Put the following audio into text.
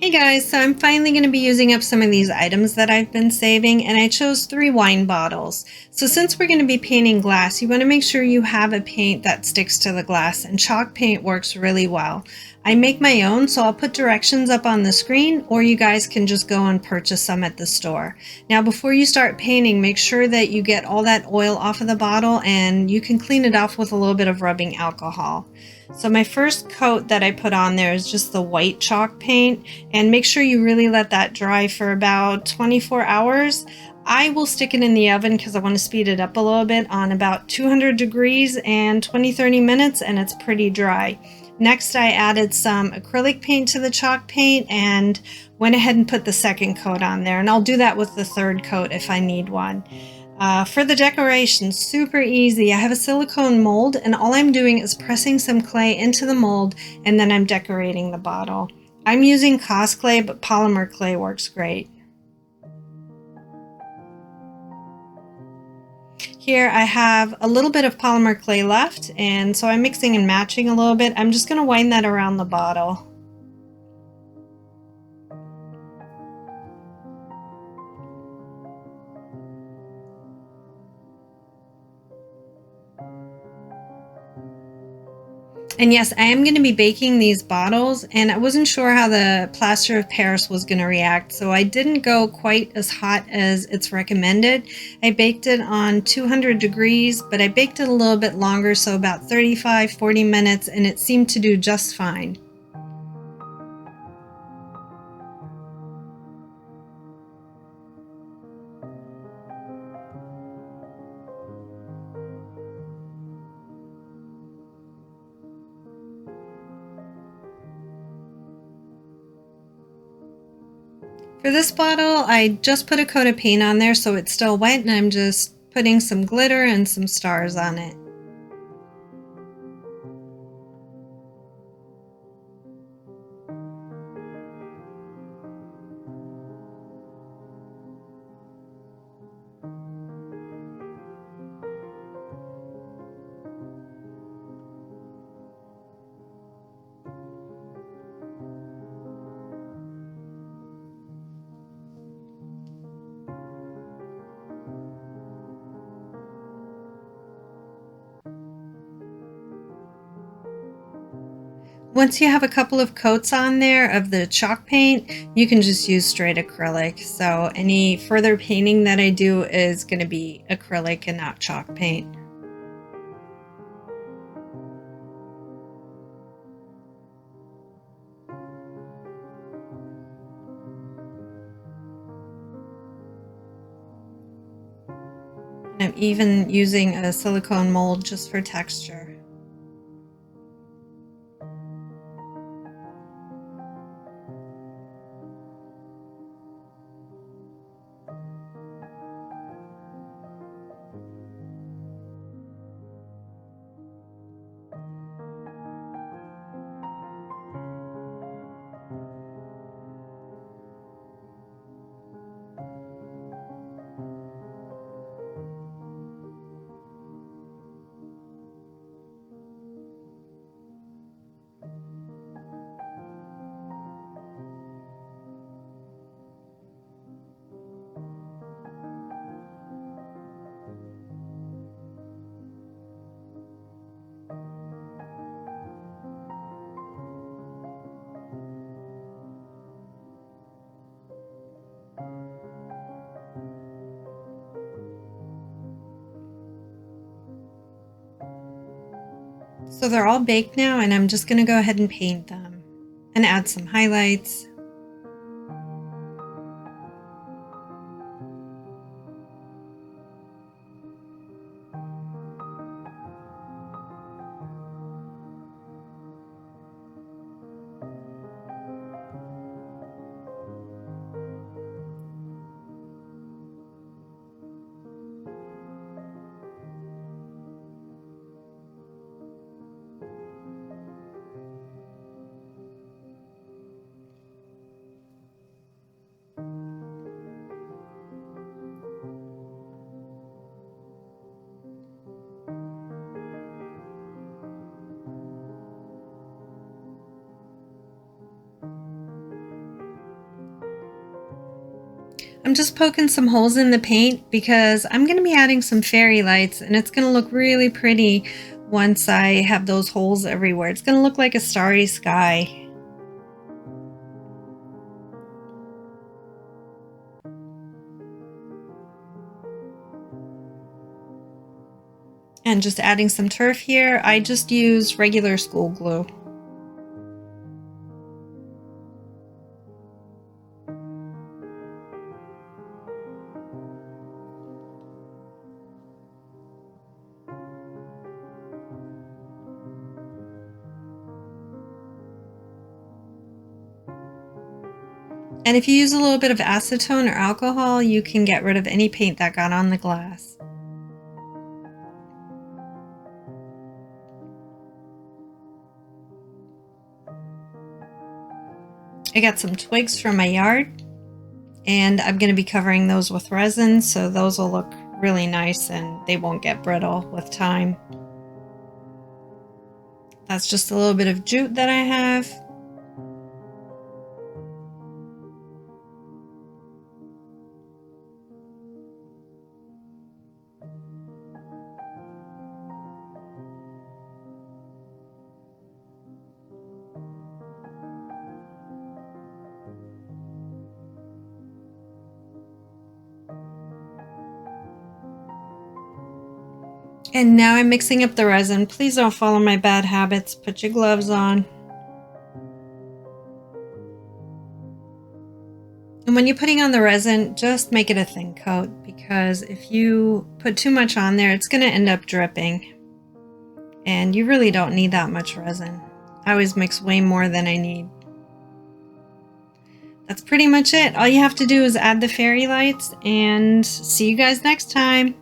Hey guys, so I'm finally going to be using up some of these items that I've been saving, and I chose 3 wine bottles. So since we're going to be painting glass, you want to make sure you have a paint that sticks to the glass, and chalk paint works really well. I make my own, so I'll put directions up on the screen, or you guys can just go and purchase some at the store. Now before you start painting, make sure that you get all that oil off of the bottle, and you can clean it off with a little bit of rubbing alcohol. So my first coat that I put on there is just the white chalk paint, and make sure you really let that dry for about 24 hours. I will stick it in the oven because I want to speed it up a little bit on about 200 degrees and 20-30 minutes, and it's pretty dry. Next, I added some acrylic paint to the chalk paint and went ahead and put the second coat on there, and I'll do that with the third coat if I need one. For the decoration, super easy. I have a silicone mold, and all I'm doing is pressing some clay into the mold, and then I'm decorating the bottle. I'm using Cos clay, but polymer clay works great. Here I have a little bit of polymer clay left, and so I'm mixing and matching a little bit. I'm just going to wind that around the bottle. And yes, I am going to be baking these bottles, and I wasn't sure how the plaster of Paris was going to react, so I didn't go quite as hot as it's recommended. I baked it on 200 degrees, but I baked it a little bit longer, so about 35-40 minutes, and it seemed to do just fine. For this bottle, I just put a coat of paint on there so it's still wet, and I'm just putting some glitter and some stars on it. Once you have a couple of coats on there of the chalk paint, you can just use straight acrylic. So any further painting that I do is going to be acrylic and not chalk paint. And I'm even using a silicone mold just for texture. So they're all baked now, and I'm just going to go ahead and paint them and add some highlights. I'm just poking some holes in the paint because I'm going to be adding some fairy lights, and it's going to look really pretty once I have those holes everywhere. It's going to look like a starry sky. And just adding some turf here. I just use regular school glue. And if you use a little bit of acetone or alcohol, you can get rid of any paint that got on the glass. I got some twigs from my yard, and I'm going to be covering those with resin, so those will look really nice and they won't get brittle with time. That's just a little bit of jute that I have. And now I'm mixing up the resin. Please don't follow my bad habits. Put your gloves on. And when you're putting on the resin, just make it a thin coat, because if you put too much on there, it's going to end up dripping. And you really don't need that much resin. I always mix way more than I need. That's pretty much it. All you have to do is add the fairy lights, and see you guys next time.